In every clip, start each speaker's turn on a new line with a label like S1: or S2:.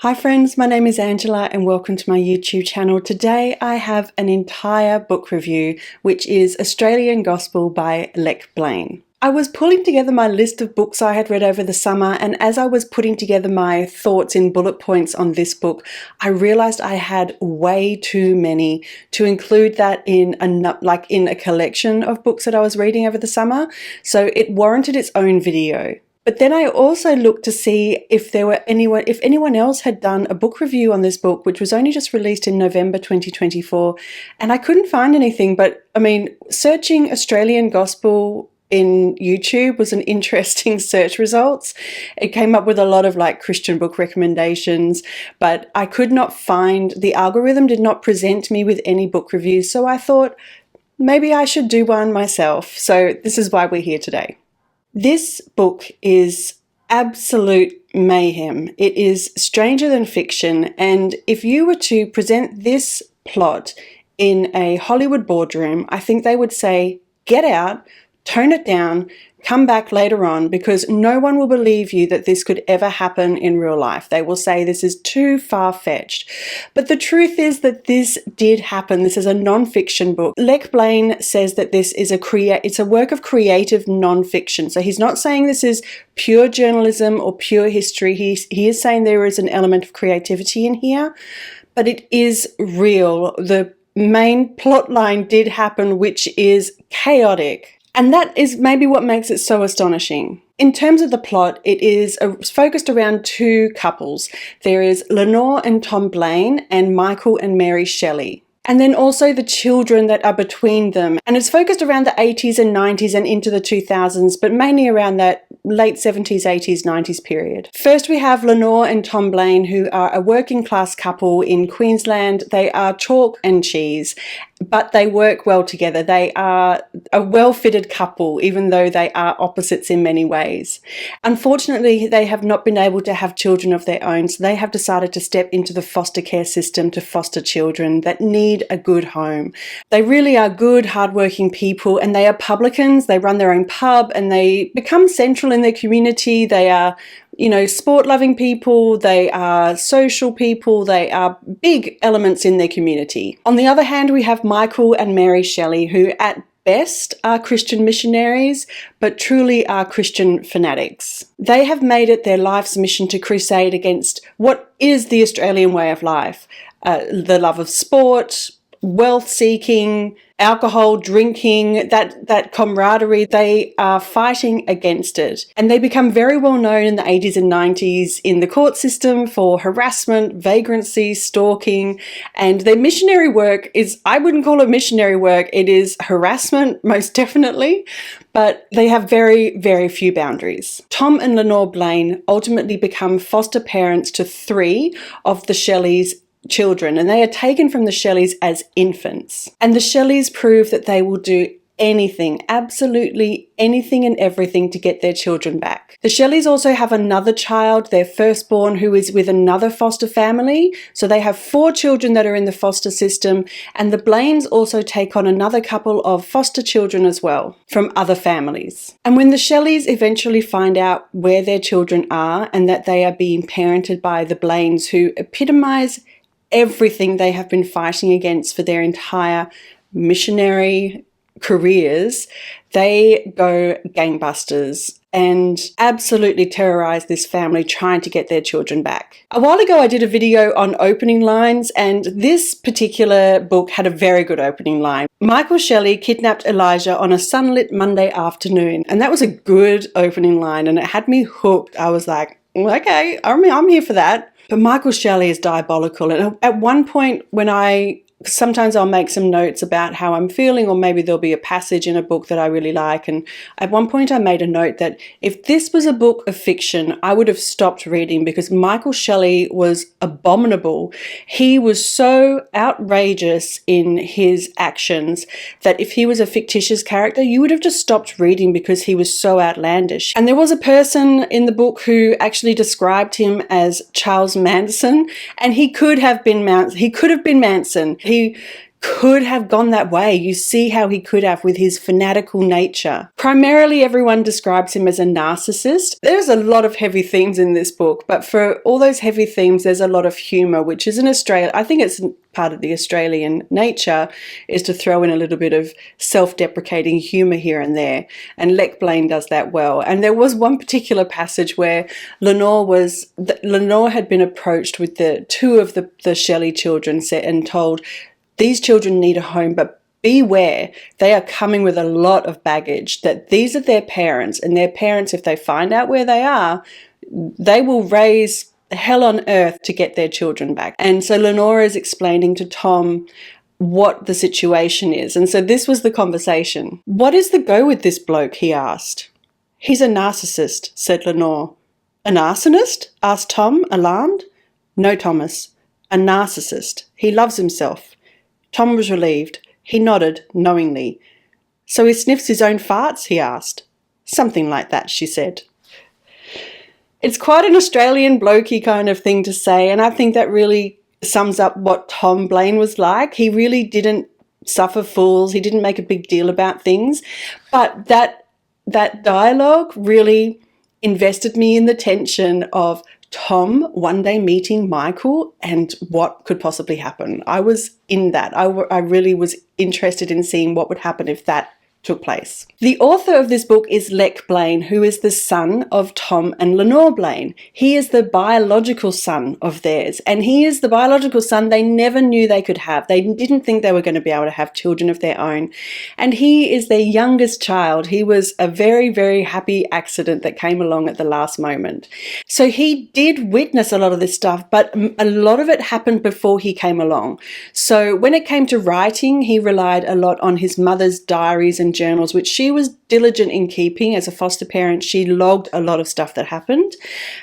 S1: Hi friends, my name is Angela and welcome to my YouTube channel. Today I have an entire book review, which is Australian Gospel by Lech Blaine. I was pulling together my list of books I had read over the summer, and as I was putting together my thoughts in bullet points on this book, I realized I had way too many to include that in a collection of books that I was reading over the summer, so it warranted its own video. But then I also looked to see if anyone else had done a book review on this book, which was only just released in November 2024, and I couldn't find anything. But I mean, searching Australian Gospel in YouTube was an interesting search results. It came up with a lot of Christian book recommendations, but I could not find, the algorithm did not present me with any book reviews. So I thought maybe I should do one myself. So this is why we're here today. This book is absolute mayhem. It is stranger than fiction, and if you were to present this plot in a Hollywood boardroom, I think they would say, get out, tone it down, come back later on, because no one will believe you that this could ever happen in real life. They will say this is too far-fetched. But the truth is that this did happen. This is a non-fiction book. Lech Blaine says that this is it's a work of creative non-fiction. So he's not saying this is pure journalism or pure history. He is saying there is an element of creativity in here, but it is real. The main plot line did happen, which is chaotic. And that is maybe what makes it so astonishing. In terms of the plot, it is focused around two couples. There is Lenore and Tom Blaine and Michael and Mary Shelley. And then also the children that are between them. And it's focused around the 80s and 90s and into the 2000s, but mainly around that late 70s, 80s, 90s period. First, we have Lenore and Tom Blaine, who are a working class couple in Queensland. They are chalk and cheese, but they work well together. They are a well-fitted couple, even though they are opposites in many ways. Unfortunately, they have not been able to have children of their own, so they have decided to step into the foster care system to foster children that need a good home. They really are good, hardworking people, and they are publicans. They run their own pub, and they become central in their community. They are sport-loving people, they are social people, they are big elements in their community. On the other hand, we have Michael and Mary Shelley, who at best are Christian missionaries, but truly are Christian fanatics. They have made it their life's mission to crusade against what is the Australian way of life, the love of sport, wealth-seeking, alcohol, drinking, that camaraderie. They are fighting against it. And they become very well known in the 80s and 90s in the court system for harassment, vagrancy, stalking, and their missionary work is, I wouldn't call it missionary work, it is harassment, most definitely, but they have very, very few boundaries. Tom and Lenore Blaine ultimately become foster parents to 3 of the Shelleys' children, and they are taken from the Shelleys as infants. And the Shelleys prove that they will do anything, absolutely anything and everything to get their children back. The Shelleys also have another child, their firstborn, who is with another foster family. So they have 4 children that are in the foster system, and the Blaines also take on another couple of foster children as well from other families. And when the Shelleys eventually find out where their children are and that they are being parented by the Blaines, who epitomize everything they have been fighting against for their entire missionary careers, they go gangbusters and absolutely terrorize this family trying to get their children back. A while ago I did a video on opening lines, and this particular book had a very good opening line. Michael Shelley kidnapped Elijah on a sunlit Monday afternoon, and that was a good opening line, and it had me hooked. I was like, okay, I'm here for that. But Michael Shelley is diabolical. And at one point when sometimes I'll make some notes about how I'm feeling, or maybe there'll be a passage in a book that I really like. And at one point I made a note that if this was a book of fiction, I would have stopped reading, because Michael Shelley was abominable. He was so outrageous in his actions that if he was a fictitious character, you would have just stopped reading because he was so outlandish. And there was a person in the book who actually described him as Charles Manson, and he could have been Manson. He could have gone that way. You see how he could have with his fanatical nature. Primarily, everyone describes him as a narcissist. There's a lot of heavy themes in this book, but for all those heavy themes, there's a lot of humor, which is I think it's part of the Australian nature, is to throw in a little bit of self-deprecating humor here and there. And Lech Blaine does that well. And there was one particular passage where Lenore had been approached with two of the Shelley children and told, these children need a home, but beware, they are coming with a lot of baggage, that these are their parents, and their parents, if they find out where they are, they will raise hell on earth to get their children back. And so Lenore is explaining to Tom what the situation is. And so this was the conversation. What is the go with this bloke? He asked. He's a narcissist, said Lenore. A narcissist? Asked Tom, alarmed. No, Thomas. A narcissist. He loves himself. Tom was relieved. He nodded knowingly. So he sniffs his own farts? He asked. Something like that, she said. It's quite an Australian blokey kind of thing to say, and I think that really sums up what Tom Blaine was like. He really didn't suffer fools. He didn't make a big deal about things. But that dialogue really invested me in the tension of Tom one day meeting Michael and what could possibly happen. I was in that. I really was interested in seeing what would happen if that took place. The author of this book is Lech Blaine, who is the son of Tom and Lenore Blaine. He is the biological son of theirs, and he is the biological son they never knew they could have. They didn't think they were going to be able to have children of their own. And he is their youngest child. He was a very, very happy accident that came along at the last moment. So he did witness a lot of this stuff, but a lot of it happened before he came along. So when it came to writing, he relied a lot on his mother's diaries and journals, which she was diligent in keeping as a foster parent. She logged a lot of stuff that happened,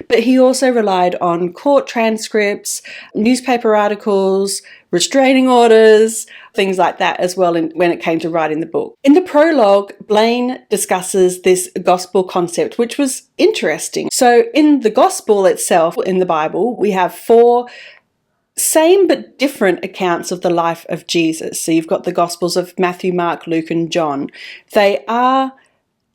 S1: but he also relied on court transcripts, newspaper articles, restraining orders, things like that as well when it came to writing the book. In the prologue, Blaine discusses this gospel concept, which was interesting. So in the gospel itself, in the Bible, we have 4 same but different accounts of the life of Jesus. So you've got the Gospels of Matthew, Mark, Luke, and John. They are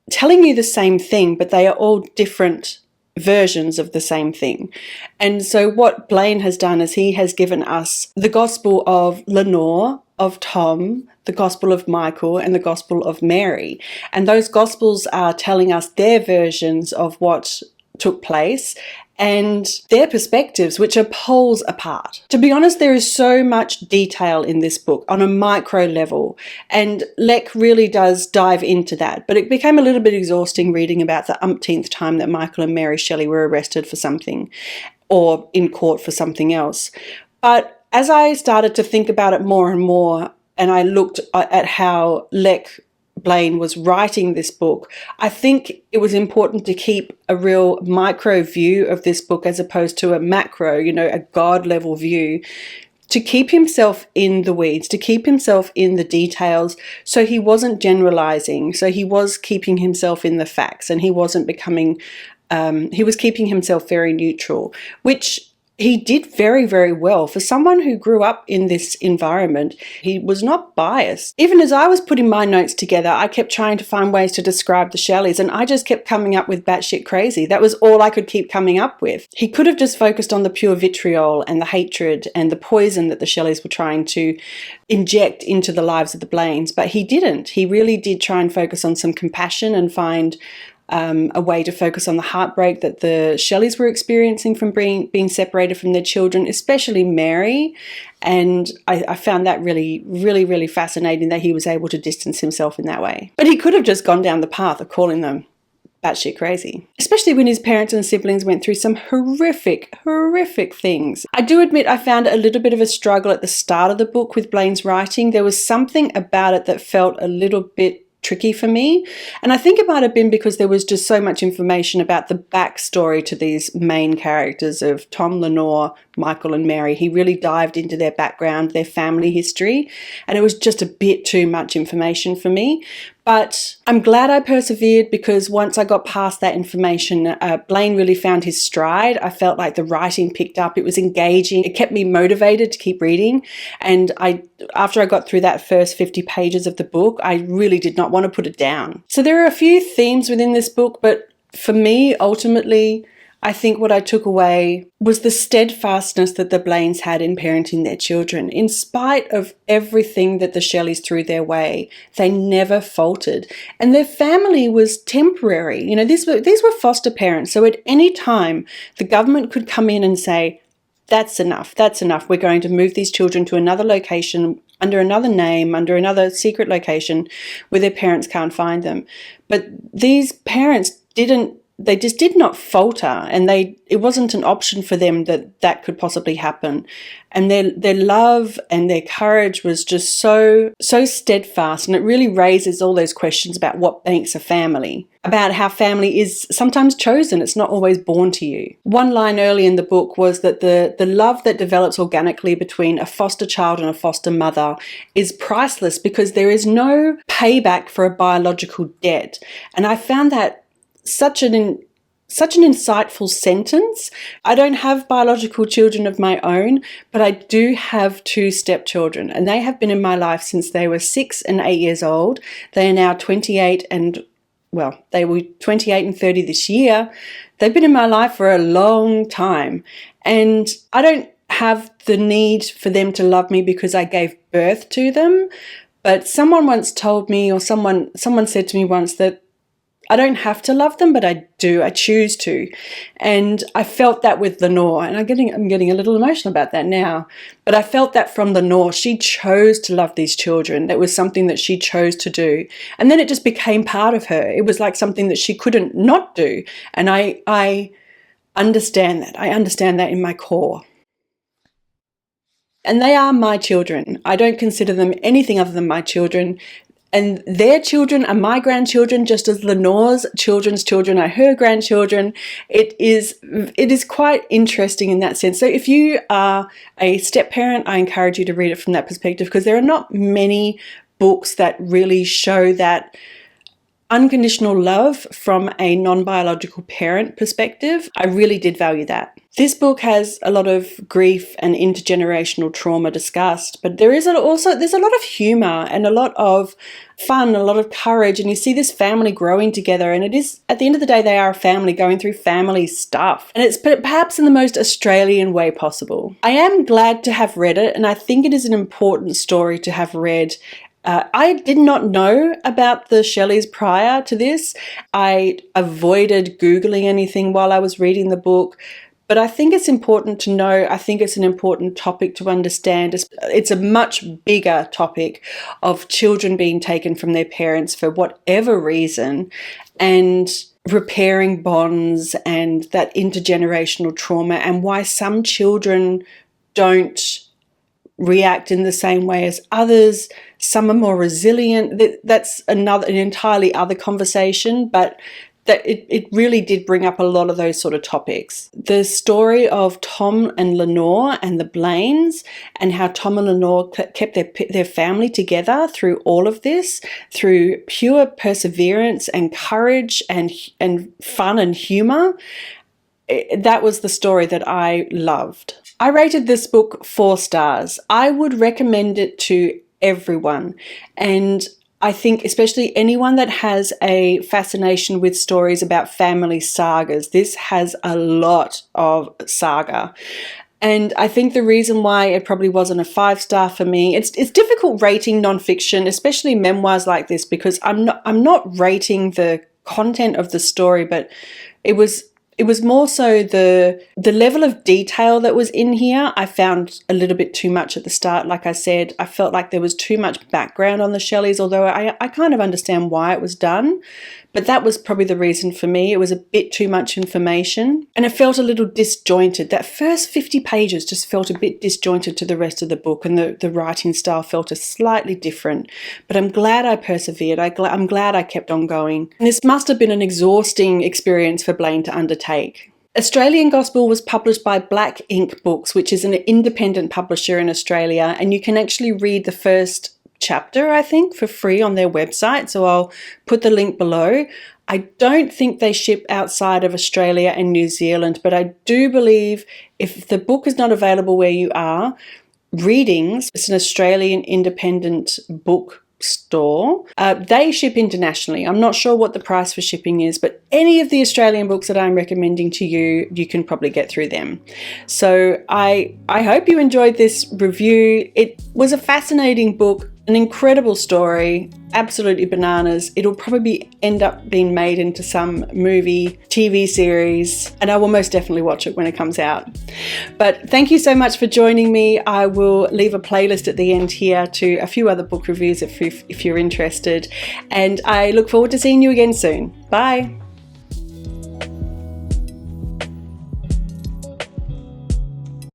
S1: telling you the same thing, but they are all different versions of the same thing. And so what Blaine has done is he has given us the Gospel of Lenore, of Tom, the Gospel of Michael, and the Gospel of Mary. And those Gospels are telling us their versions of what took place and their perspectives, which are poles apart. To be honest, there is so much detail in this book on a micro level, and Lech really does dive into that. But it became a little bit exhausting reading about the umpteenth time that Michael and Mary Shelley were arrested for something or in court for something else. But as I started to think about it more and more, and I looked at how Lech Blaine was writing this book, I think it was important to keep a real micro view of this book as opposed to a macro, a God level view, to keep himself in the weeds, to keep himself in the details, so he wasn't generalizing, so he was keeping himself in the facts, and he wasn't becoming, he was keeping himself very neutral, which he did very, very well. For someone who grew up in this environment, he was not biased. Even as I was putting my notes together, I kept trying to find ways to describe the Shelleys, and I just kept coming up with batshit crazy. That was all I could keep coming up with. He could have just focused on the pure vitriol and the hatred and the poison that the Shelleys were trying to inject into the lives of the Blaines, but he didn't. He really did try and focus on some compassion and find a way to focus on the heartbreak that the Shelleys were experiencing from being separated from their children, especially Mary. And I found that really, really, really fascinating that he was able to distance himself in that way. But he could have just gone down the path of calling them batshit crazy, especially when his parents and siblings went through some horrific, horrific things. I do admit I found it a little bit of a struggle at the start of the book with Blaine's writing. There was something about it that felt a little bit tricky for me, and I think it might have been because there was just so much information about the backstory to these main characters of Tom, Lenore, Michael and Mary. He really dived into their background, their family history, and it was just a bit too much information for me. But I'm glad I persevered, because once I got past that information, Blaine really found his stride. I felt like the writing picked up. It was engaging. It kept me motivated to keep reading. And after I got through that first 50 pages of the book, I really did not want to put it down. So there are a few themes within this book, but for me, ultimately, I think what I took away was the steadfastness that the Blaines had in parenting their children. In spite of everything that the Shelleys threw their way, they never faltered. And their family was temporary. You know, these were foster parents. So at any time, the government could come in and say, that's enough, that's enough. We're going to move these children to another location, under another name, under another secret location where their parents can't find them. But these parents they just did not falter, and it wasn't an option for them that could possibly happen. And their love and their courage was just so steadfast, and it really raises all those questions about what makes a family, about how family is sometimes chosen. It's not always born to you. One line early in the book was that the love that develops organically between a foster child and a foster mother is priceless, because there is no payback for a biological debt. And I found that such an insightful sentence. I don't have biological children of my own, but I do have 2 stepchildren, and they have been in my life since they were 6 and 8 years old. They are now 28 and, well, they were 28 and 30 this year. They've been in my life for a long time, and I don't have the need for them to love me because I gave birth to them. But someone once told me, or someone said to me once, that I don't have to love them, but I do. I choose to. And I felt that with Lenore, and I'm getting a little emotional about that now. But I felt that from Lenore. She chose to love these children. That was something that she chose to do. And then it just became part of her. It was like something that she couldn't not do. And I understand that. I understand that in my core. And they are my children. I don't consider them anything other than my children. And their children are my grandchildren, just as Lenore's children's children are her grandchildren. It is quite interesting in that sense. So if you are a step parent, I encourage you to read it from that perspective, because there are not many books that really show that unconditional love from a non-biological parent perspective. I really did value that. This book has a lot of grief and intergenerational trauma discussed, but there's a lot of humor and a lot of fun, a lot of courage, and you see this family growing together, and it is, at the end of the day, they are a family going through family stuff, and it's perhaps in the most Australian way possible. I am glad to have read it, and I think it is an important story to have read. I did not know about the Shelleys prior to this. I avoided Googling anything while I was reading the book, but I think it's important to know. I think it's an important topic to understand. It's a much bigger topic of children being taken from their parents for whatever reason, and repairing bonds, and that intergenerational trauma, and why some children don't react in the same way as others. Some are more resilient. That's an entirely other conversation, but that it really did bring up a lot of those sort of topics. The story of Tom and Lenore and the Blaines, and how Tom and Lenore kept their family together through all of this, through pure perseverance and courage and fun and humor. That was the story that I loved. I rated this book 4 stars. I would recommend it to everyone. And I think especially anyone that has a fascination with stories about family sagas. This has a lot of saga. And I think the reason why it probably wasn't a 5-star for me, it's difficult rating nonfiction, especially memoirs like this, because I'm not rating the content of the story, but it was more so the level of detail that was in here. I found a little bit too much at the start. Like I said, I felt like there was too much background on the Shelleys, although I kind of understand why it was done. But that was probably the reason for me. It was a bit too much information, and it felt a little disjointed. That first 50 pages just felt a bit disjointed to the rest of the book, and the writing style felt slightly different. But I'm glad I persevered. I'm glad I kept on going. And this must have been an exhausting experience for Blaine to undertake. Australian Gospel was published by Black Ink Books, which is an independent publisher in Australia, and you can actually read the first chapter, I think, for free on their website, so I'll put the link below. I don't think they ship outside of Australia and New Zealand, but I do believe if the book is not available where you are, Readings, it's an Australian independent book store, they ship internationally. I'm not sure what the price for shipping is, but any of the Australian books that I'm recommending to you, you can probably get through them. So I hope you enjoyed this review. It was a fascinating book, an incredible story, absolutely bananas. It'll probably end up being made into some movie, TV series, and I will most definitely watch it when it comes out. But thank you so much for joining me. I will leave a playlist at the end here to a few other book reviews if you're interested, and I look forward to seeing you again soon. Bye.